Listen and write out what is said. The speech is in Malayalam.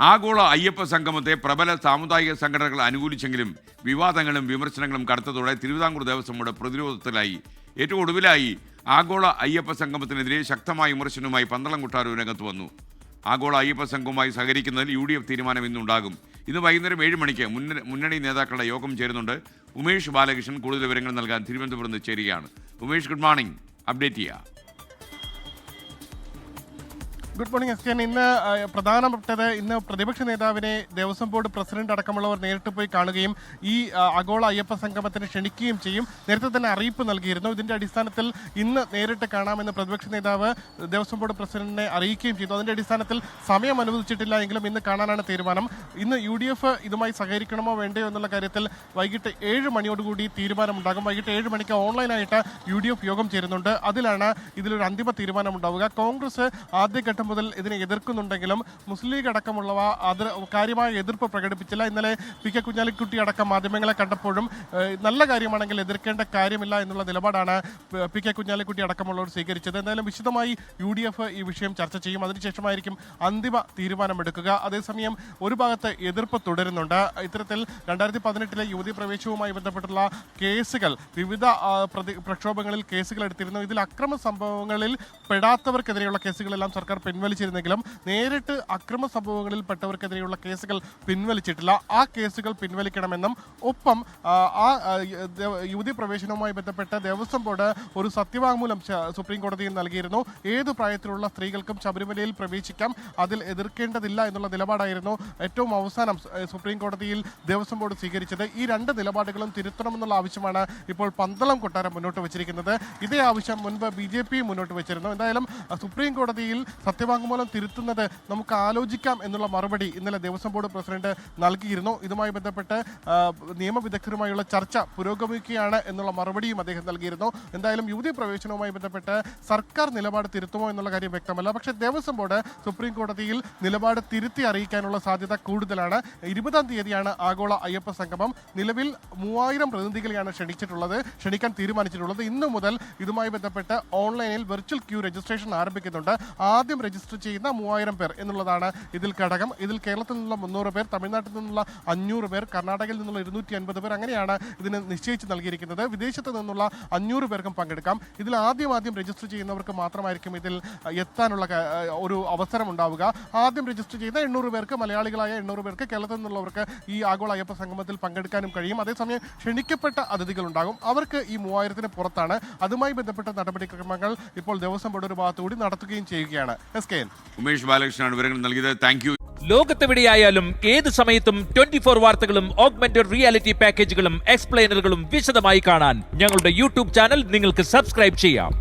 ആഗോള അയ്യപ്പ സംഗമത്തെ പ്രബല സാമുദായിക സംഘടനകൾ അനുകൂലിച്ചെങ്കിലും വിവാദങ്ങളും വിമർശനങ്ങളും കടുത്തതോടെ തിരുവിതാംകൂർ ദേവസ്വം ബോർഡ് പ്രതിരോധത്തിലായി. ഏറ്റവും ഒടുവിലായി ആഗോള അയ്യപ്പ സംഗമത്തിനെതിരെ ശക്തമായ വിമർശനവുമായി പന്തളം കൊട്ടാരവും രംഗത്ത് വന്നു. ആഗോള അയ്യപ്പ സംഘവുമായി സഹകരിക്കുന്നതിൽ UDF തീരുമാനം ഇന്നുണ്ടാകും. ഇന്ന് വൈകുന്നേരം 7 മണിക്ക് മുന്നണി നേതാക്കളുടെ യോഗം ചേരുന്നുണ്ട്. ഉമേഷ് ബാലകൃഷ്ണൻ കൂടുതൽ വിവരങ്ങൾ നൽകാൻ തിരുവനന്തപുരത്ത് നിന്ന് ചേരുകയാണ്. Umesh, good morning. അപ്ഡേറ്റ് ചെയ്യുക. Good morning S K. ഇന്ന് പ്രധാനപ്പെട്ടത് ഇന്ന് പ്രതിപക്ഷ നേതാവിനെ ദേവസ്വം ബോർഡ് പ്രസിഡന്റ് അടക്കമുള്ളവർ നേരിട്ട് പോയി കാണുകയും ഈ ആഗോള അയ്യപ്പ സംഗമത്തിന് ക്ഷണിക്കുകയും ചെയ്യും. നേരത്തെ തന്നെ അറിയിപ്പ് നൽകിയിരുന്നു. ഇതിന്റെ അടിസ്ഥാനത്തിൽ ഇന്ന് നേരിട്ട് കാണാമെന്ന് പ്രതിപക്ഷ നേതാവ് ദേവസ്വം ബോർഡ് പ്രസിഡന്റിനെ അറിയിക്കുകയും ചെയ്തു. അതിന്റെ അടിസ്ഥാനത്തിൽ സമയം അനുവദിച്ചിട്ടില്ല എങ്കിലും ഇന്ന് കാണാനാണ് തീരുമാനം. ഇന്ന് UDF ഇതുമായി സഹകരിക്കണമോ വേണ്ടയോ എന്നുള്ള കാര്യത്തിൽ വൈകിട്ട് 7 മണിയോടുകൂടി തീരുമാനമുണ്ടാകും. വൈകിട്ട് 7 മണിക്ക് ഓൺലൈനായിട്ട് UDF യോഗം ചേരുന്നുണ്ട്. അതിലാണ് ഇതിലൊരു അന്തിമ തീരുമാനമുണ്ടാവുക. കോൺഗ്രസ് ആദ്യഘട്ടം മുതൽ ഇതിനെ എതിർക്കുന്നുണ്ടെങ്കിലും മുസ്ലിം ലീഗ് അടക്കമുള്ളവ കാര്യമായ എതിർപ്പ് പ്രകടിപ്പിച്ചില്ല. ഇന്നലെ PK കുഞ്ഞാലിക്കുട്ടി അടക്കം മാധ്യമങ്ങളെ കണ്ടപ്പോഴും നല്ല കാര്യമാണെങ്കിൽ എതിർക്കേണ്ട കാര്യമില്ല എന്നുള്ള നിലപാടാണ് PK കുഞ്ഞാലിക്കുട്ടി അടക്കമുള്ളവർ സ്വീകരിച്ചത്. എന്തായാലും വിശദമായി UDF ഈ വിഷയം ചർച്ച ചെയ്യും. അതിനുശേഷമായിരിക്കും അന്തിമ തീരുമാനമെടുക്കുക. അതേസമയം ഒരു ഭാഗത്ത് എതിർപ്പ് തുടരുന്നുണ്ട്. ഇത്തരത്തിൽ 2018 യുവതി പ്രവേശവുമായി ബന്ധപ്പെട്ടുള്ള കേസുകൾ വിവിധ പ്രക്ഷോഭങ്ങളിൽ കേസുകൾ എടുത്തിരുന്നു. ഇതിൽ അക്രമ സംഭവങ്ങളിൽ പെടാത്തവർക്കെതിരെയുള്ള കേസുകളെല്ലാം സർക്കാർ പിൻവലിച്ചിരുന്നെങ്കിലും നേരിട്ട് അക്രമ സംഭവങ്ങളിൽ പെട്ടവർക്കെതിരെയുള്ള കേസുകൾ പിൻവലിച്ചിട്ടില്ല. ആ കേസുകൾ പിൻവലിക്കണമെന്നും ഒപ്പം ആ യുവതി പ്രവേശനവുമായി ബന്ധപ്പെട്ട് ദേവസ്വം ബോർഡ് ഒരു സത്യവാങ്മൂലം സുപ്രീം കോടതിയിൽ നൽകിയിരുന്നു. ഏതു പ്രായത്തിലുള്ള സ്ത്രീകൾക്കും ശബരിമലയിൽ പ്രവേശിക്കാം, അതിൽ എതിർക്കേണ്ടതില്ല എന്നുള്ള നിലപാടായിരുന്നു ഏറ്റവും അവസാനം സുപ്രീം കോടതിയിൽ ദേവസ്വം ബോർഡ് സ്വീകരിച്ചത്. ഈ രണ്ട് നിലപാടുകളും തിരുത്തണമെന്നുള്ള ആവശ്യമാണ് ഇപ്പോൾ പന്തളം കൊട്ടാരം മുന്നോട്ട് വെച്ചിരിക്കുന്നത്. ഇതേ ആവശ്യം മുൻപ് BJP മുന്നോട്ട് വെച്ചിരുന്നു. എന്തായാലും സുപ്രീം കോടതിയിൽ സത്യവാങ്മൂലം തിരുത്തുന്നത് നമുക്ക് ആലോചിക്കാം എന്നുള്ള മറുപടി ഇന്നലെ ദേവസ്വം ബോർഡ് പ്രസിഡന്റ് നൽകിയിരുന്നു. ഇതുമായി ബന്ധപ്പെട്ട് നിയമവിദഗ്ധരുമായുള്ള ചർച്ച പുരോഗമിക്കുകയാണ് എന്നുള്ള മറുപടിയും അദ്ദേഹം നൽകിയിരുന്നു. എന്തായാലും യുവതി പ്രവേശനവുമായി ബന്ധപ്പെട്ട് സർക്കാർ നിലപാട് തിരുത്തുമോ എന്നുള്ള കാര്യം വ്യക്തമല്ല. പക്ഷേ ദേവസ്വം ബോർഡ് സുപ്രീം കോടതിയിൽ നിലപാട് തിരുത്തി അറിയിക്കാനുള്ള സാധ്യത കൂടുതലാണ്. 20-ാം തീയതിയാണ് ആഗോള അയ്യപ്പ സംഗമം. നിലവിൽ 3000 പ്രതിനിധികളെയാണ് ക്ഷണിക്കാൻ തീരുമാനിച്ചിട്ടുള്ളത്. ഇന്നു മുതൽ ഇതുമായി ബന്ധപ്പെട്ട് ഓൺലൈനിൽ വെർച്വൽ ക്യൂ രജിസ്ട്രേഷൻ ആരംഭിക്കുന്നുണ്ട്. ആദ്യം രജിസ്റ്റർ ചെയ്യുന്ന 3000 പേർ എന്നുള്ളതാണ് ഇതിൽ ഘടകം. ഇതിൽ കേരളത്തിൽ നിന്നുള്ള 300 പേർ, തമിഴ്നാട്ടിൽ നിന്നുള്ള 500 പേർ, കർണാടകയിൽ നിന്നുള്ള 250 പേർ, അങ്ങനെയാണ് ഇതിന് നിശ്ചയിച്ച് നൽകിയിരിക്കുന്നത്. വിദേശത്ത് നിന്നുള്ള 500 പേർക്കും പങ്കെടുക്കാം. ഇതിൽ ആദ്യം രജിസ്റ്റർ ചെയ്യുന്നവർക്ക് മാത്രമായിരിക്കും ഇതിൽ എത്താനുള്ള ഒരു അവസരം ഉണ്ടാവുക. ആദ്യം രജിസ്റ്റർ ചെയ്ത 800 പേർക്ക്, മലയാളികളായ 800 പേർക്ക്, കേരളത്തിൽ നിന്നുള്ളവർക്ക് ഈ ആഗോള അയ്യപ്പ സംഗമത്തിൽ പങ്കെടുക്കാനും കഴിയും. അതേസമയം ക്ഷണിക്കപ്പെട്ട അതിഥികളുണ്ടാകും. അവർക്ക് ഈ 3000-ന് പുറത്താണ്. അതുമായി ബന്ധപ്പെട്ട നടപടിക്രമങ്ങൾ ഇപ്പോൾ ദേവസ്വം ബോർഡ് ഒരു ഭാഗത്തുകൂടി നടത്തുകയും ചെയ്യുകയാണ്. ഉമേഷ് ബാലകൃഷ്ണനാണ് വിവരങ്ങൾ നൽകിയത്. Thank you. ലോകത്തെവിടെയായാലും ഏത് സമയത്തും 24 വാർത്തകളും ഓഗ്മെന്റഡ് റിയാലിറ്റി പാക്കേജുകളും എക്സ്പ്ലെയിനറുകളും വിശദമായി കാണാൻ ഞങ്ങളുടെ YouTube ചാനൽ നിങ്ങൾക്ക് സബ്സ്ക്രൈബ് ചെയ്യാം.